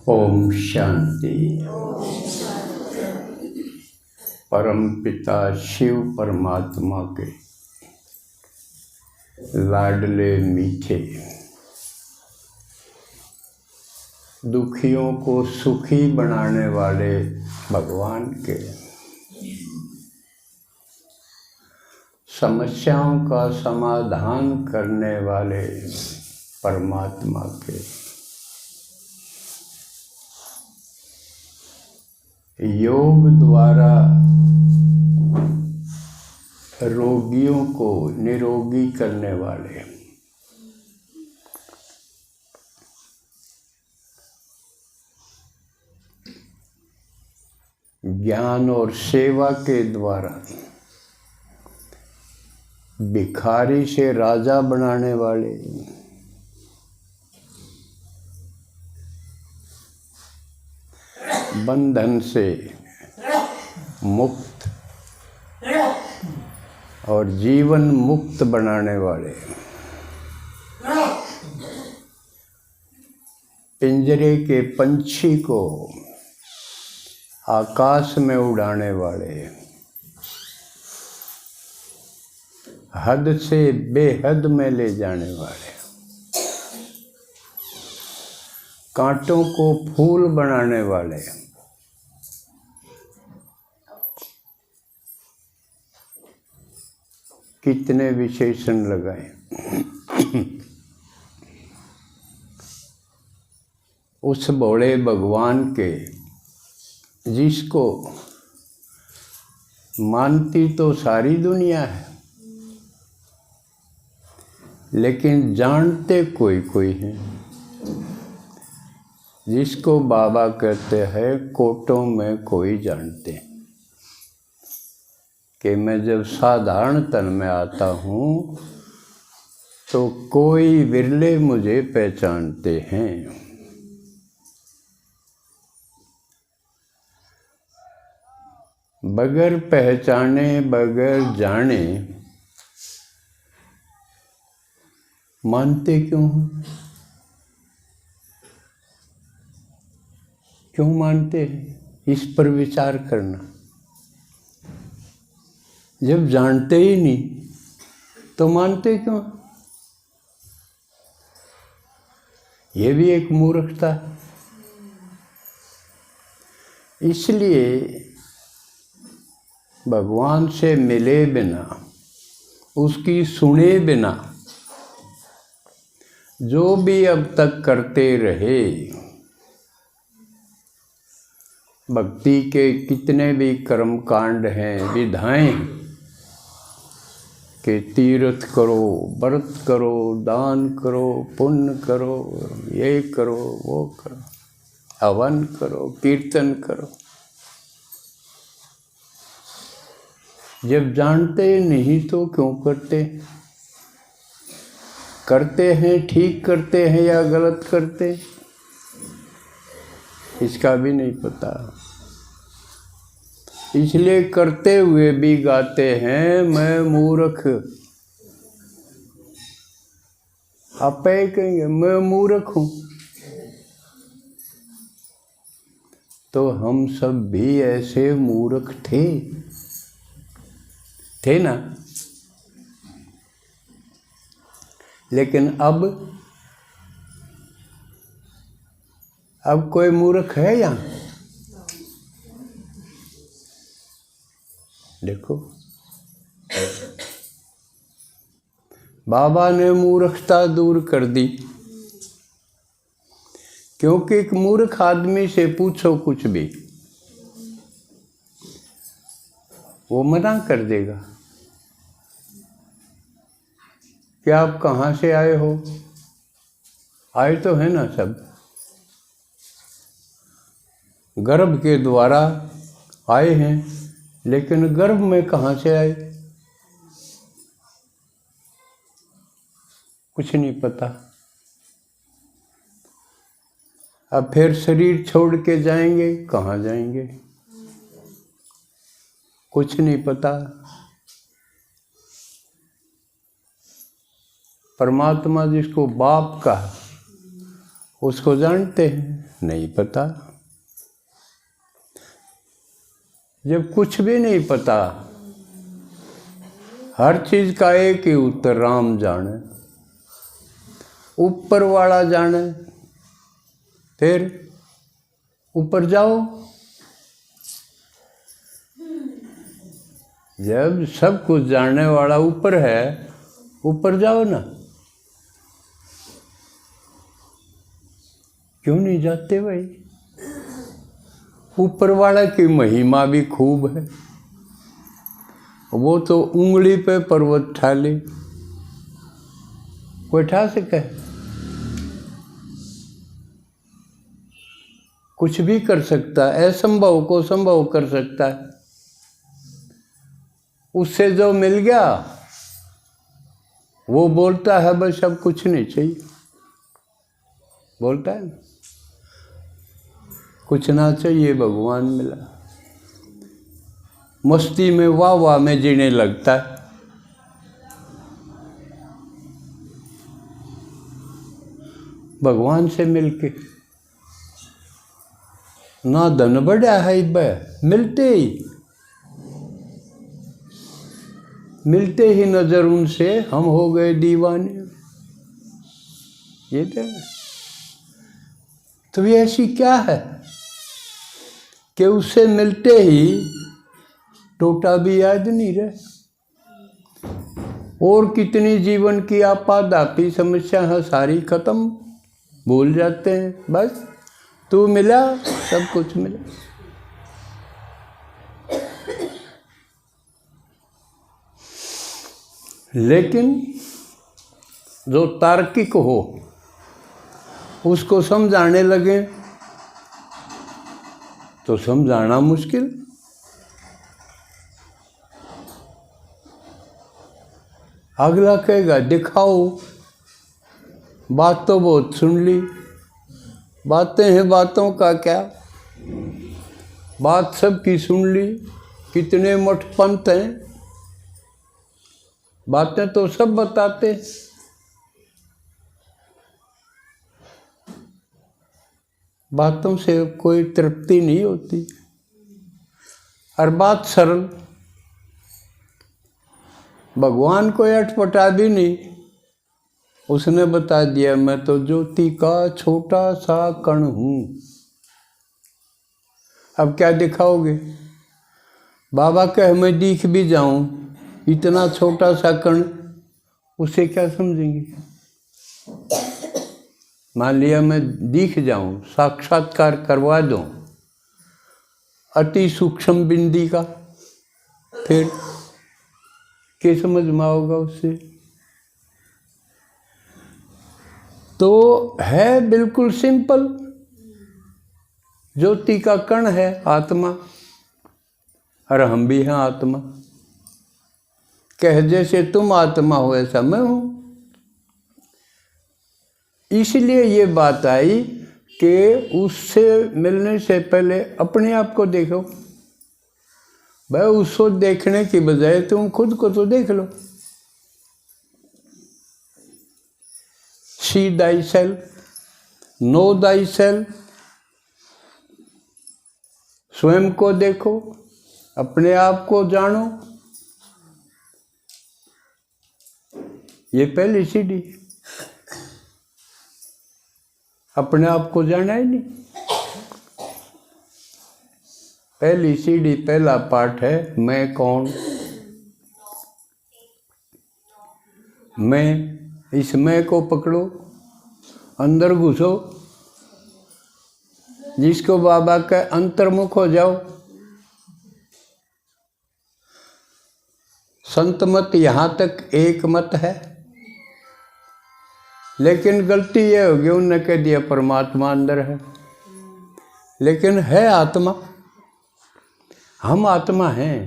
ओम शांति। परम पिता शिव परमात्मा के लाडले मीठे, दुखियों को सुखी बनाने वाले भगवान के, समस्याओं का समाधान करने वाले परमात्मा के योग द्वारा रोगियों को निरोगी करने वाले, ज्ञान और सेवा के द्वारा भिखारी से राजा बनाने वाले, बंधन से मुक्त और जीवन मुक्त बनाने वाले, पिंजरे के पंछी को आकाश में उड़ाने वाले, हद से बेहद में ले जाने वाले, कांटों को फूल बनाने वाले, कितने विशेषण लगाए। उस बड़े भगवान के जिसको मानती तो सारी दुनिया है, लेकिन जानते कोई कोई हैं, जिसको बाबा कहते हैं कोटों में कोई जानते हैं, कि मैं जब साधारण तन में आता हूँ तो कोई विरले मुझे पहचानते हैं। बगैर पहचाने बगैर जाने मानते क्यों हैं? क्यों मानते हैं? इस पर विचार करना। जब जानते ही नहीं तो मानते क्यों? ये भी एक मूर्खता है। इसलिए भगवान से मिले बिना, उसकी सुने बिना जो भी अब तक करते रहे, भक्ति के कितने भी कर्म कांड हैं, विधाएं कि तीर्थ करो, व्रत करो, दान करो, पुण्य करो, ये करो, वो करो, हवन करो, कीर्तन करो, जब जानते नहीं तो क्यों करते? करते हैं, ठीक करते हैं या गलत करते, इसका भी नहीं पता। इसलिए करते हुए भी गाते हैं मैं मूर्ख। आप कहेंगे मैं मूर्ख हूँ, तो हम सब भी ऐसे मूर्ख थे ना। लेकिन अब कोई मूर्ख है यहाँ? देखो, बाबा ने मूर्खता दूर कर दी, क्योंकि एक मूर्ख आदमी से पूछो कुछ भी, वो मना कर देगा कि आप कहाँ से आए हो? आए तो है ना सब, गर्भ के द्वारा आए हैं, लेकिन गर्भ में कहाँ से आए कुछ नहीं पता। अब फिर शरीर छोड़ के जाएंगे, कहाँ जाएंगे कुछ नहीं पता। परमात्मा जिसको बाप कहा उसको जानते हैं, नहीं पता। जब कुछ भी नहीं पता, हर चीज का एक ही उत्तर, राम जाने, ऊपर वाला जाने। फिर ऊपर जाओ। जब सब कुछ जानने वाला ऊपर है, ऊपर जाओ ना। क्यों नहीं जाते भाई? ऊपर वाला की महिमा भी खूब है। वो तो उंगली पे पर्वत ठा ले, कोई ठा सके? कुछ भी कर सकता है, असंभव को संभव कर सकता है। उससे जो मिल गया वो बोलता है बस अब कुछ नहीं चाहिए, बोलता है कुछ ना चाहिए, भगवान मिला। मस्ती में वाह वाह में जीने लगता है। भगवान से मिलके ना धन बढ़ा है, मिलते ही नजर उनसे हम हो गए दीवाने। ये तो ये ऐसी क्या है कि उससे मिलते ही टोटा भी याद नहीं रहे, और कितनी जीवन की आपाधापी समस्या है सारी खत्म, भूल जाते हैं। बस तू मिला, सब कुछ मिला। लेकिन जो तार्किक हो उसको समझाने लगे तो समझाना मुश्किल। अगला कहेगा दिखाओ, बात तो बहुत सुन ली, बातें हैं, बातों का क्या, बात सबकी सुन ली, कितने मठ पंथ हैं, बातें तो सब बताते। बातों से कोई तृप्ति नहीं होती। और बात सरल, भगवान को अटपटा भी नहीं, उसने बता दिया मैं तो ज्योति का छोटा सा कण हूं। अब क्या दिखाओगे? बाबा कहे मैं दिख भी जाऊं, इतना छोटा सा कण, उसे क्या समझेंगे? मान लिया मैं दिख जाऊं, साक्षात्कार करवा दूं अति सूक्ष्म बिंदी का, फिर क्या समझ में आओगा उससे? तो है बिल्कुल सिंपल, ज्योति का कण है आत्मा, और हम भी हैं आत्मा। कह जैसे तुम आत्मा हो ऐसा मैं हूं। इसलिए ये बात आई कि उससे मिलने से पहले अपने आप को देखो। भाई उसको देखने की बजाय तुम खुद को तो देख लो। See thy self, know thy self. स्वयं को देखो, अपने आप को जानो। ये पहली सीढ़ी, अपने आप को जाना ही नहीं। पहली सीढ़ी, पहला पाठ है मैं कौन। मैं, इस मैं को पकड़ो, अंदर घुसो, जिसको बाबा का अंतर्मुख हो जाओ। संत मत यहाँ तक एक मत है, लेकिन गलती ये होगी उन्होंने कह दिया परमात्मा अंदर है, लेकिन है आत्मा। हम आत्मा हैं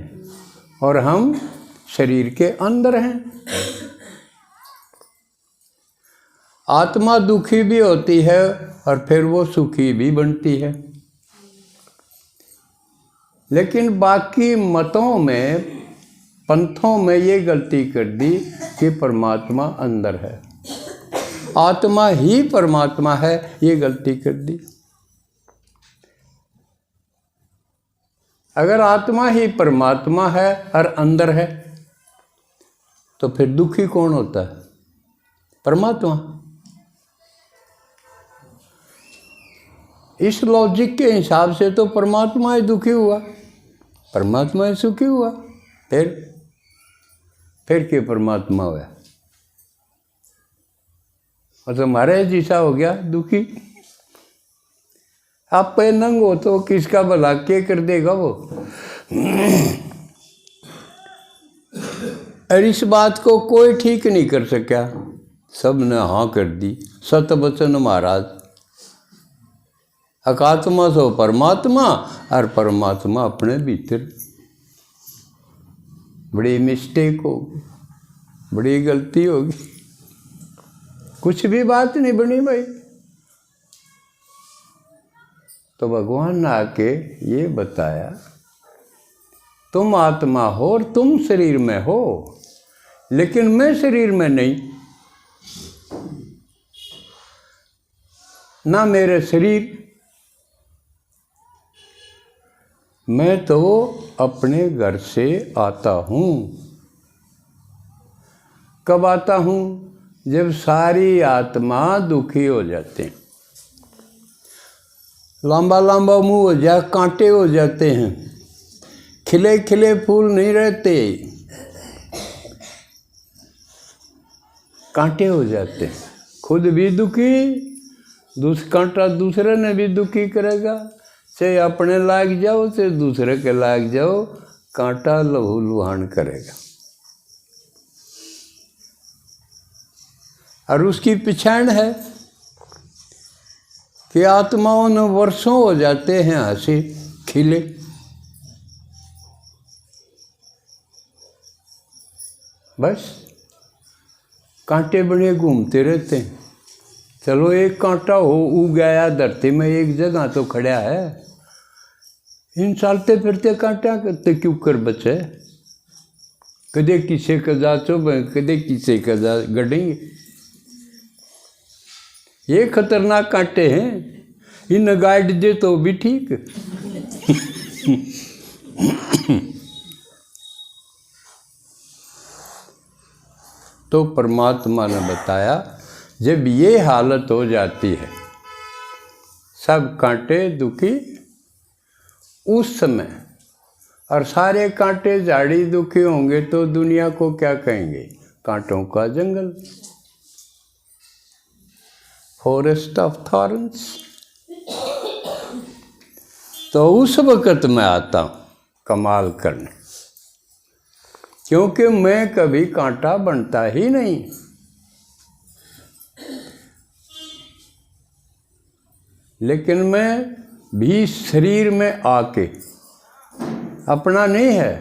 और हम शरीर के अंदर हैं। आत्मा दुखी भी होती है और फिर वो सुखी भी बनती है। लेकिन बाकी मतों में, पंथों में ये गलती कर दी कि परमात्मा अंदर है, आत्मा ही परमात्मा है, ये गलती कर दी। अगर आत्मा ही परमात्मा है और अंदर है तो फिर दुखी कौन होता है? परमात्मा। इस लॉजिक के हिसाब से तो परमात्मा ही दुखी हुआ, परमात्मा ही सुखी हुआ। फिर क्या परमात्मा हुआ? और तुम्हारे जैसा हो गया दुखी। आप पे नंग हो तो किसका भला के कर देगा वो? और इस बात को कोई ठीक नहीं कर सका, सब ने हाँ कर दी। सत वचन महाराज, अकात्मा सो परमात्मा और परमात्मा अपने भीतर। बड़ी मिस्टेक होगी, बड़ी गलती होगी, कुछ भी बात नहीं बनी भाई। तो भगवान ने आके ये बताया, तुम आत्मा हो और तुम शरीर में हो, लेकिन मैं शरीर में नहीं। ना मेरे शरीर, मैं तो अपने घर से आता हूँ। कब आता हूँ? जब सारी आत्मा दुखी हो जाते हैं, लंबा लंबा मुंह हो जाए, कांटे हो जाते हैं, खिले खिले फूल नहीं रहते, कांटे हो जाते हैं। खुद भी दुखी, कांटा दूसरे ने भी दुखी करेगा। चाहे अपने लाग जाओ, चाहे दूसरे के लाग जाओ, कांटा लहू लुहान करेगा। और उसकी पहचान है कि आत्माओं ने वर्षों हो जाते हैं हंसी खिले, बस कांटे बने घूमते रहते हैं। चलो एक कांटा हो उग गया धरती में, एक जगह तो खड़ा है। इन चलते फिरते कांटा करते क्यों कर बचे? कदे किसे का जाचो, कदे किसे का जा गढ़ेंगे। ये खतरनाक कांटे हैं, इन गाइड दे तो भी ठीक। तो परमात्मा ने बताया, जब ये हालत हो जाती है, सब कांटे दुखी उस समय, और सारे कांटे झाड़ी दुखी होंगे तो दुनिया को क्या कहेंगे? कांटों का जंगल, फॉरेस्ट ऑफ थॉर्न्स। तो उस वक़्त मैं आता हूँ कमाल करने, क्योंकि मैं कभी कांटा बनता ही नहीं। लेकिन मैं भी शरीर में आके, अपना नहीं है,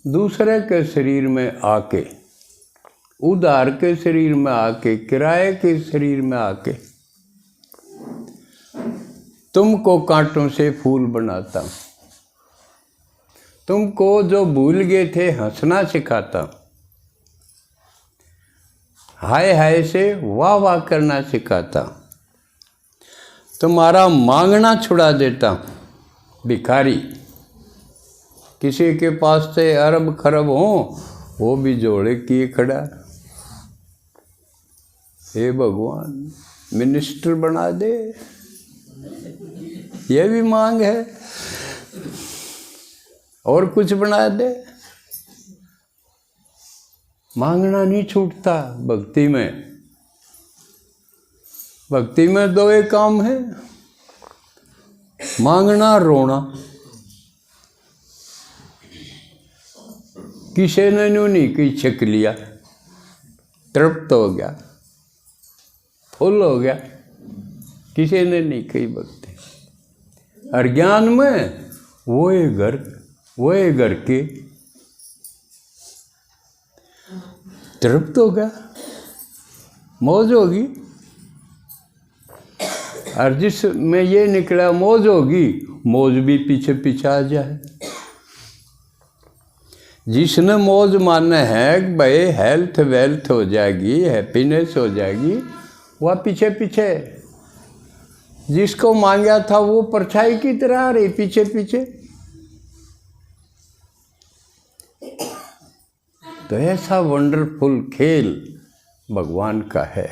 दूसरे के शरीर में आके, उधार के शरीर में आके, किराए के शरीर में आके तुमको कांटों से फूल बनाता हूँ। तुमको जो भूल गए थे हंसना सिखाता हूँ, हाय हाय से वाह वाह करना सिखाता हूँ, तुम्हारा मांगना छुड़ा देता हूँ। भिखारी, किसी के पास से अरब खरब हो, वो भी जोड़े किए खड़ा, हे भगवान मिनिस्टर बना दे, ये भी मांग है। और कुछ बना दे, मांगना नहीं छूटता भक्ति में। भक्ति में दो एक काम है, मांगना, रोना। किसी ने नहीं की छक लिया, तृप्त हो गया, फुल हो गया, किसी ने नहीं कही भक्ति। और ज्ञान में वो ये घर के तृप्त हो गया, मौज होगी। और जिसमें ये निकला मौज होगी, मौज भी पीछे पीछे आ जाए। जिसने मौज माने है कि भाई हेल्थ वेल्थ हो जाएगी, हैप्पीनेस हो जाएगी, वह पीछे पीछे। जिसको मांगा था वो परछाई की तरह आ रही पीछे पीछे। तो ऐसा वंडरफुल खेल भगवान का है।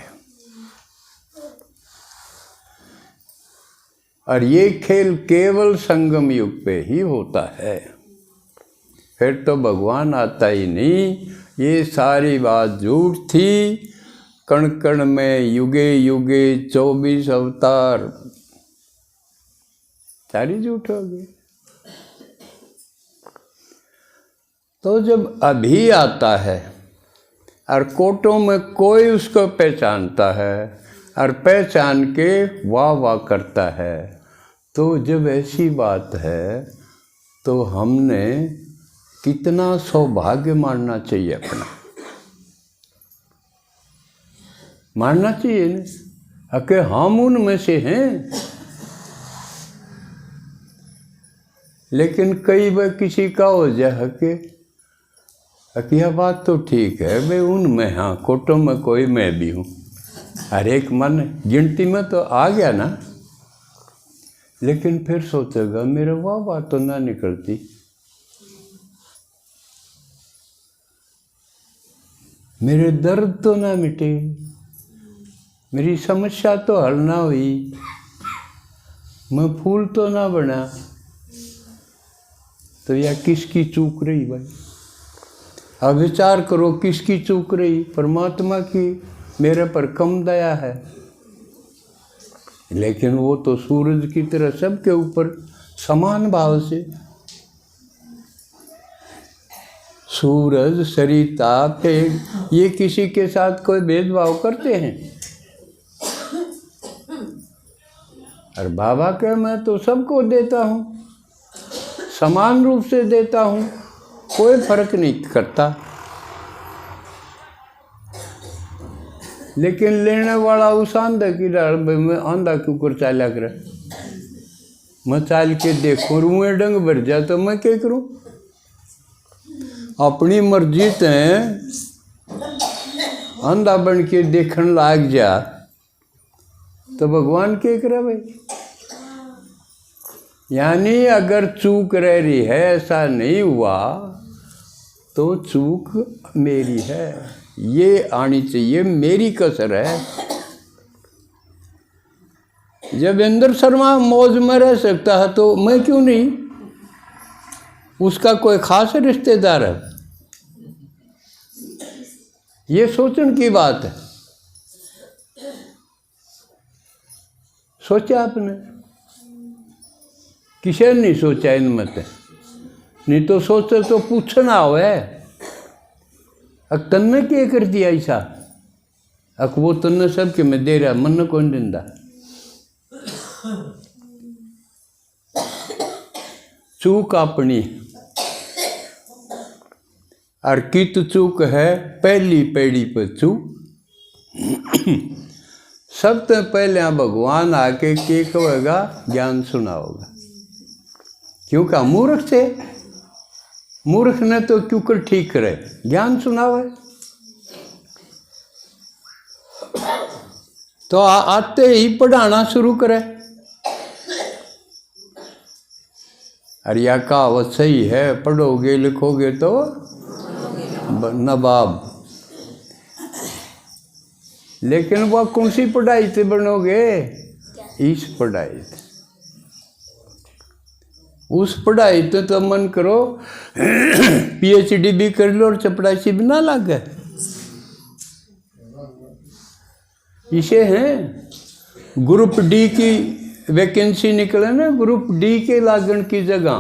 और ये खेल केवल संगम युग पे ही होता है, फिर तो भगवान आता ही नहीं। ये सारी बात झूठ थी। कण कण में युगे युगे 24 अवतार, सारी झूठ हो गई। तो जब अभी आता है और कोटों में कोई उसको पहचानता है और पहचान के वाह वाह करता है, तो जब ऐसी बात है तो हमने कितना सौभाग्य मानना चाहिए अपना, मानना चाहिए ना कि हम उनमें से हैं। लेकिन कई बार किसी का हो जाए कि यह बात तो ठीक है भाई, उनमें हाँ कोटों में कोई मैं भी हूँ, हर एक मन गिनती में तो आ गया ना। लेकिन फिर सोचेगा मेरे वाह बात तो ना निकलती, मेरे दर्द तो ना मिटे, मेरी समस्या तो हल ना हुई, मैं फूल तो ना बना, तो यह किसकी चूक रही भाई? अब विचार करो किसकी चूक रही? परमात्मा की मेरे पर कम दया है। लेकिन वो तो सूरज की तरह सबके ऊपर समान भाव से, सूरज सरिता पेड़, ये किसी के साथ कोई भेदभाव करते हैं? और बाबा के मैं तो सबको देता हूँ, समान रूप से देता हूँ, कोई फर्क नहीं करता। लेकिन लेने वाला उस आंधा की डाल में आंधा के ऊपर चाला करे, मैं चाल के देखूँ रूए डंग भर जा तो मैं क्या करूँ? अपनी मर्जी ते आंधा बन के देखने लाग जा तो भगवान क्या करे भाई? यानी अगर चूक रह रही है, ऐसा नहीं हुआ तो चूक मेरी है, ये आनी चाहिए, मेरी कसर है। जब इंद्र शर्मा मौज में रह सकता है तो मैं क्यों नहीं? उसका कोई खास रिश्तेदार है? ये सोचने की बात है। सोचा आपने? किसी ने नहीं सोचा इनमें से, नहीं तो सोचे तो पूछना हो है अक तन्ने क्या कर दिया ऐसा, अक वो तन्ने सबके में दे रहा, मन कौन दिंदा? चूक अपनी, और कित चूक है पहली पेड़ी पर चूक। सबसे पहले भगवान आके के कहेगा ज्ञान सुनाओगा, क्योंकि मूर्ख से, मूर्ख ने तो क्यों कर ठीक करे, ज्ञान सुनावे। तो आते ही पढ़ाना शुरू करे। अरे या कहावत सही है, पढ़ोगे लिखोगे तो नवाब। लेकिन वह कौन सी पढ़ाई से बनोगे? इस पढ़ाई से। उस पढ़ाई तो मन करो PhD भी कर लो और चपड़ासी भी ना लगे। इसे हैं ग्रुप डी की वैकेंसी निकले ना, ग्रुप डी के लागण की जगह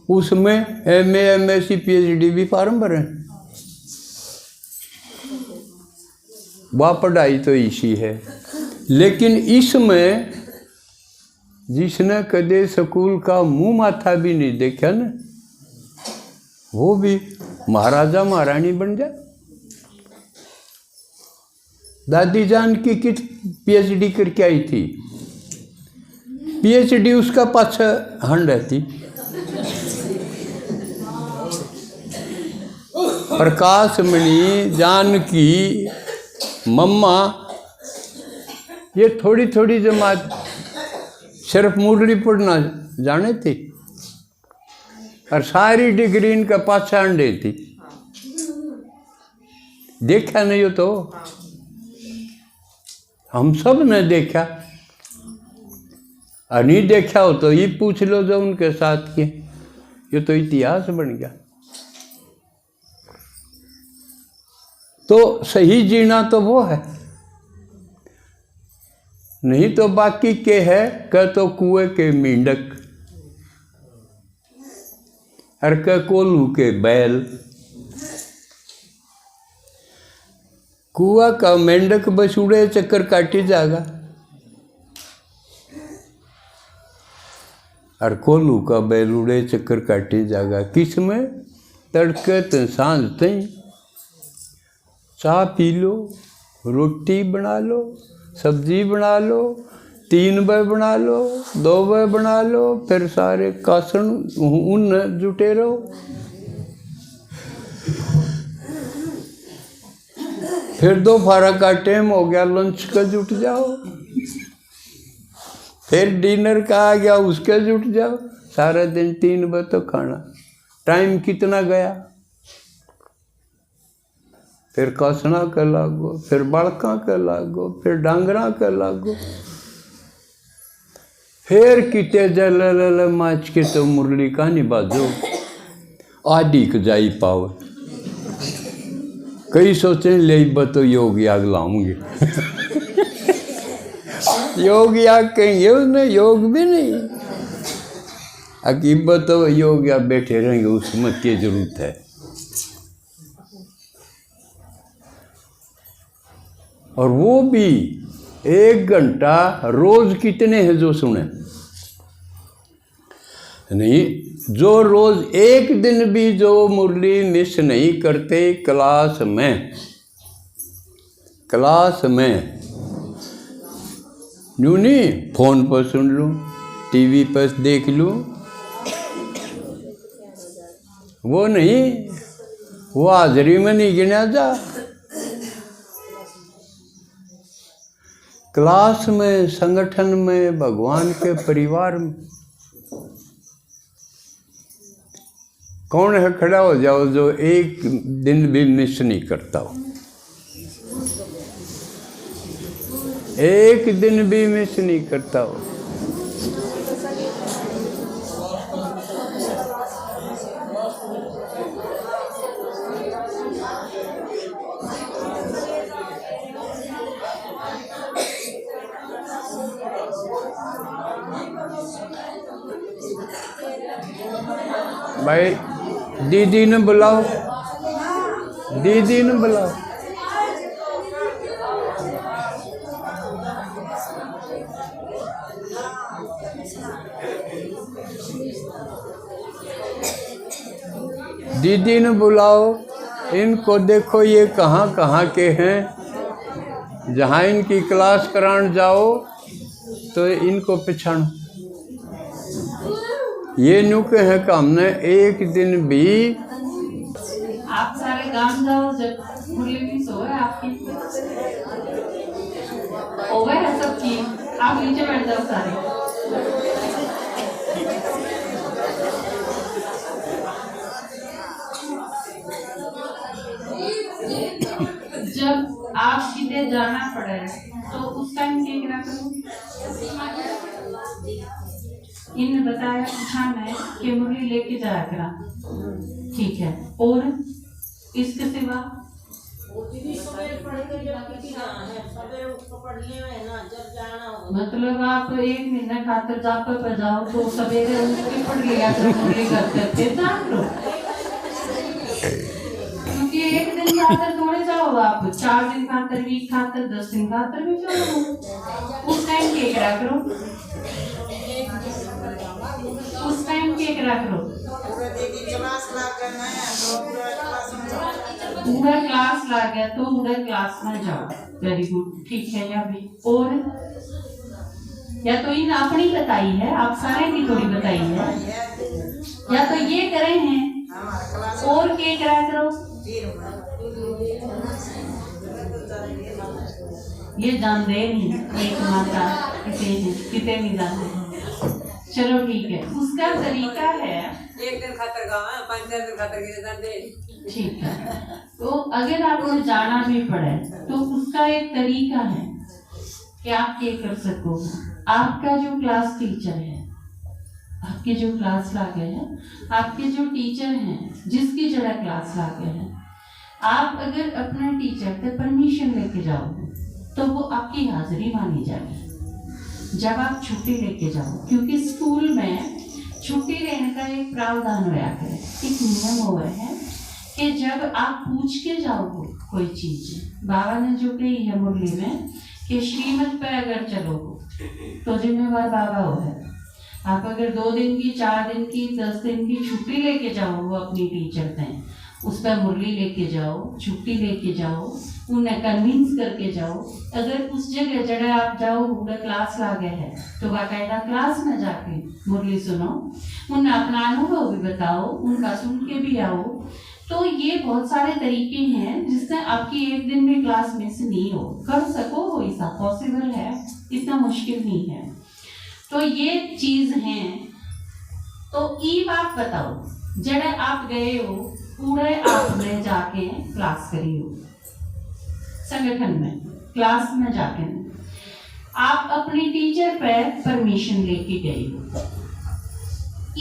उसमें MA MSc PhD भी फार्म भरे। वह पढ़ाई तो इसी है। लेकिन इसमें जिसने कदे स्कूल का मुंह माथा भी नहीं देखा ना, वो भी महाराजा महारानी बन जाए। दादी जान की कित PhD करके आई थी, PhD उसका पाछे हंड रहती। प्रकाश मणि जानकी मम्मा ये थोड़ी थोड़ी जमात सिर्फ मुरली पढ़ना जाने थी और सारी डिग्री इनका पाछा अंडे थी। देखा नहीं हो तो हम सब ने देखा, और नहीं देखा हो तो ये पूछ लो जो उनके साथ किए। ये तो इतिहास बन गया। तो सही जीना तो वो है, नहीं तो बाकी के है कह तो कुएं के मेंढक, और कह कोल्हू के बैल। कुआ का मेंढक बस उड़े चक्कर काटी जाएगा, और कोल्हू का बैल उड़े चक्कर काटी जाएगा। किस में? तड़के तो सांझ तई चाय पी लो, रोटी बना लो, सब्जी बना लो, 3 बजे बना लो, 2 बजे बना लो, फिर सारे कासन उन जुटे रहो। फिर दोपहर का टाइम हो गया, लंच का जुट जाओ, फिर डिनर का आ गया, उसके जुट जाओ। सारा दिन 3 बजे तो खाना, टाइम कितना गया। फिर कसना के लागो, फिर बड़का के लागो, फिर डांगरा के लागो, फिर किते जल माच के तो मुरली का नहीं बाजो, आदि को जाई पाओ। कई सोचे ले बतो योग याग लाऊंगे योग याग कहेंगे, उसने योग भी नहीं। अकीबत तो योग याग बैठे रहेंगे, उसमें क्या जरूरत है। और वो भी 1 घंटा रोज कितने हैं जो सुने नहीं, जो रोज 1 दिन भी जो मुरली मिस नहीं करते क्लास में यूँ नहीं, फोन पर सुन लूँ, टीवी पर देख लूँ, वो नहीं, वो हाजरी में नहीं गिना जा। क्लास में, संगठन में, भगवान के परिवार में कौन है खड़ा हो जाओ जो 1 दिन भी मिस नहीं करता हो, 1 दिन भी मिस नहीं करता हो। भाई दीदी ने बुलाओ, दीदी ने बुलाओ। दीदी ने बुलाओ, इनको देखो ये कहाँ कहाँ के हैं। जहाँ इनकी क्लास कराने जाओ तो इनको पहचानो। ये नुके हैं कि हमने 1 दिन भी। आप सारे गांव जाओ, जब मुरली मिस हो है आपकी हो गए है सब चीज, आप नीचे बैठ जाओ सारे। जब आप किधर जाना पड़े तो उस टाइम क्या करो? इन्हें बताया, पूछा मैं कि मुरली लेके जाया करा, ठीक है। और इसके सिवा मतलब आप 1 महीना खातर जाप पर जाओ तो सवेरे उनकी पढ़ लिया तो मुरली करते जान लो, क्योंकि 1 दिन खातर थोड़े जाओ आप, 4 दिन खातर, वीक खातर, 10 दिन खातर भी जाओ। उस टाइम क्या करा करो, उस टाइम क्या करा करो, पूरा क्लास ला गया तो पूरा क्लास में जाओ। वेरी गुड, ठीक है। या भी और या तो इन अपनी बताई है, आप सारे की थोड़ी बताई है, या तो ये करे हैं और क्या करा करो, ये जानते नहीं, एक माता कितने नहीं जानते। चलो ठीक है, उसका तरीका है 1 दिन खातर गाँव है, 5-4 दिन खातर किसे जानते। ठीक है। तो अगर आपको जाना भी पड़े तो उसका एक तरीका है कि आप ये कर सको। आपका जो क्लास टीचर है, आपके जो क्लास लागे हैं, आपके जो टीचर हैं जिसकी जगह क्लास लागे हैं, आप अगर अपने टीचर से परमिशन लेके जाओगे तो वो आपकी हाजिरी मानी जाएगी जब आप छुट्टी लेके जाओ। क्योंकि स्कूल में छुट्टी लेने का एक प्रावधान होया है, एक नियम हुआ है कि जब आप पूछ के जाओगे कोई चीज, बाबा ने जो कही है मुरली में कि श्रीमत पे अगर चलोगे तो जिम्मेवार बाबा हो है। आप अगर 2 दिन की, 4 दिन की, 10 दिन की छुट्टी लेके जाओ अपनी टीचर से, उस पर मुरली लेके जाओ, छुट्टी लेके जाओ, उन्हें कन्विंस करके जाओ। अगर उस जगह जगह आप जाओ उनका क्लास लागे है तो बाकायदा क्लास में जाके मुरली सुनो, उन्हें अपना अनुभव भी बताओ, उनका सुन के भी आओ। तो ये बहुत सारे तरीके हैं जिससे आपकी एक दिन भी क्लास मिस नहीं हो। कर सको वो ऐसा पॉसिबल है, इतना मुश्किल नहीं है। तो ये चीज है। तो ई बात बताओ, जब आप गए हो पूरे आपने जाके क्लास करी हो, संगठन में क्लास में जाके आप अपनी टीचर पर परमिशन लेके गए हो।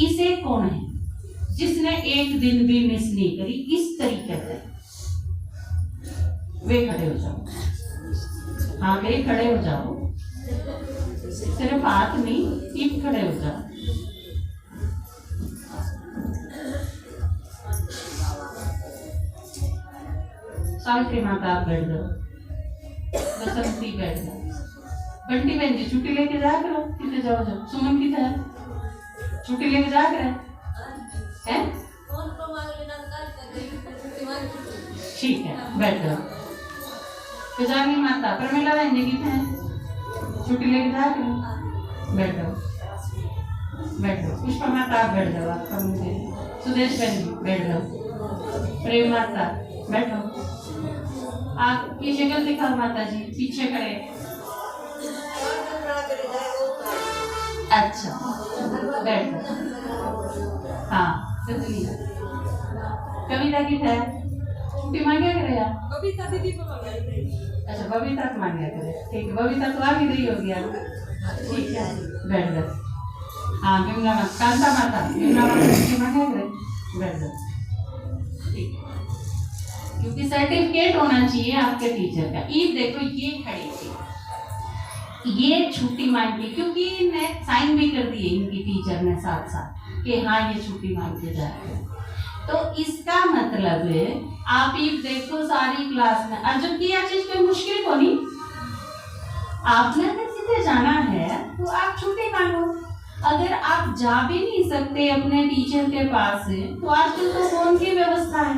इसे कौन है जिसने एक दिन भी मिस नहीं करी? इस तरीके से वे खड़े हो जाओ। हाँ, वे खड़े हो जाओ, सिर्फ हाथ नहीं, ईट खड़े हो जाओ। सावित्री माता आप बैठ जाओ, बसंती बैठ जाओ। बंटी बहन जी छुट्टी लेके जा करो, कितने जाओ जाओ। सुमन की है छुट्टी लेके जा कर है? ठीक है, बैठ जाओ। पिजानी माता प्रमिला बहन जी की है छुट्टी लेके जा कर बैठ जाओ, बैठ जाओ। पुष्पा माता आप बैठ जाओ, आपका मुझे सुदेश बहन जी बैठ जाओ। प्रेम माता बैठो, आपकी शक्ल दिखाओ माता जी, पीछे खड़े। अच्छा, बैठ जाओ। हाँ, कविता की है छुट्टी मांगे करे आप? बबीता दीदी को मांगे। अच्छा, बबीता को मांगे करे, ठीक है। बबीता तो आ भी रही होगी आप, ठीक है, बैठ जाओ। हाँ, विमला माता, कांता माता, विमला माता छुट्टी मांगे करे, बैठ जाओ, ठीक है। क्योंकि सर्टिफिकेट होना चाहिए आपके टीचर का। ये देखो, ये खड़ी थी, ये छुट्टी मांगी क्योंकि ने साइन भी कर दिए इनकी टीचर ने साथ साथ कि हाँ ये छुट्टी मांग के जा रहे हैं। तो इसका मतलब है आप ये देखो सारी क्लास में, और जबकि यह चीज कोई मुश्किल को नहीं, आपने अगर सीधे जाना है तो आप छुट्टी मांगो। अगर आप जा भी नहीं सकते अपने टीचर के पास से तो आजकल तो फोन की व्यवस्था है,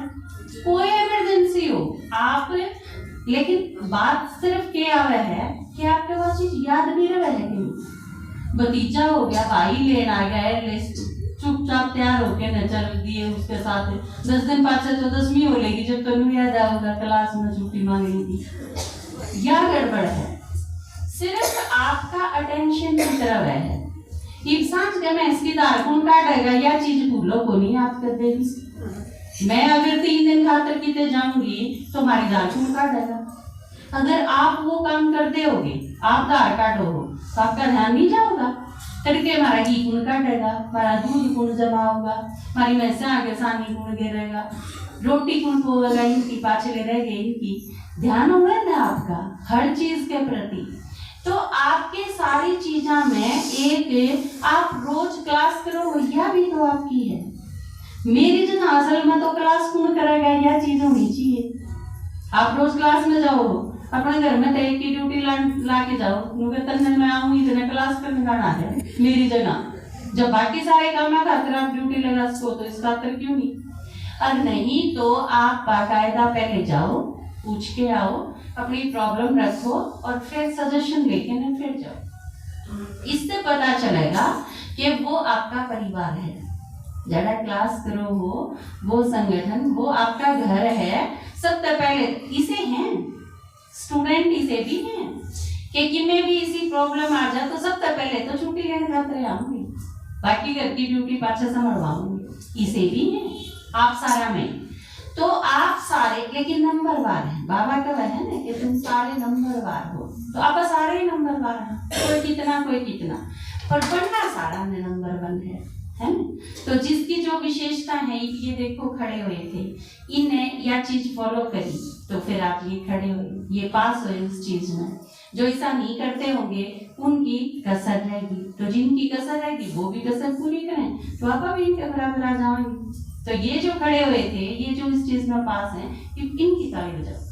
कोई इमरजेंसी हो आप। लेकिन बात सिर्फ क्या है कि आपके पास चीज याद नहीं रहा है कि भतीजा हो गया, भाई लेना आ गया, लिस्ट चुपचाप तैयार होके न चल दिए उसके साथ। 10 दिन पाछे तो 10वीं हो लेगी जब तनु याद आओगा क्लास में छुट्टी मांगनी थी। या गड़बड़ है, सिर्फ आपका अटेंशन की तरफ है। सांझ के मैं इसकी दार कौन काटेगा, यह चीज भूलो को नहीं याद कर देगी। मैं अगर 3 दिन खातर किते जाऊंगी तो हमारी दार कौन काटेगा? अगर आप वो काम कर दोगे, आप दार काटो हो तो आपका ध्यान नहीं जाओगा। तड़के हमारा घी कौन काटेगा, हमारा दूध कौन जमा होगा, हमारी भैंसे आगे सानी कौन गिरेगा, रोटी कौन पोएगा, इनकी पाछले रह गई, इनकी ध्यान होगा ना आपका हर चीज के प्रति। तो आपके सारी चीजा में एक आप रोज क्लास करो, यह भी तो आपकी है। मेरी जन असल में तो क्लास कौन करेगा, यह चीज होनी चाहिए। आप रोज क्लास में जाओ, अपने घर में तो एक की ड्यूटी ला के जाओ, क्योंकि तन्ने में आऊंगी तो क्लास करने जाना है मेरी जगह। जब बाकी सारे काम खातिर आप ड्यूटी लगा सको तो इस खातिर क्यों नहीं। और नहीं तो आप बाकायदा पहले जाओ, पूछ के आओ, अपनी प्रॉब्लम रखो और फिर सजेशन लेके ना फिर जाओ। इससे पता चलेगा कि वो आपका परिवार है। जरा क्लास करो वो संगठन, वो आपका घर है। सबसे पहले इसे हैं स्टूडेंट, इसे भी हैं कि मैं भी इसी प्रॉब्लम आ जाए तो सबसे पहले तो छुट्टी लेने खातिर आऊंगी, बाकी घर की ड्यूटी पाछे संभलवाऊंगी। इसे भी है आप सारा में। तो आप सारे, लेकिन नंबरवार हैं, बाबा का वह है ना कि तुम सारे नंबरवार हो, तो आप सारे नंबरवार हैं, कोई कितना पर बनना सारा में नंबर 1 है ना। तो जिसकी जो विशेषता है, ये देखो खड़े हुए थे, इन्हें यह चीज फॉलो करी तो फिर आप ये खड़े हुए, ये पास हुए उस चीज में। जो ऐसा नहीं करते होंगे उनकी कसर रहेगी, तो जिनकी कसर रहेगी वो भी कसर पूरी करें तो आप भी इनके बराबर आ जाएंगे। तो ये जो खड़े हुए थे, ये जो इस चीज में पास हैं, इनकी तारीफ बजाओ।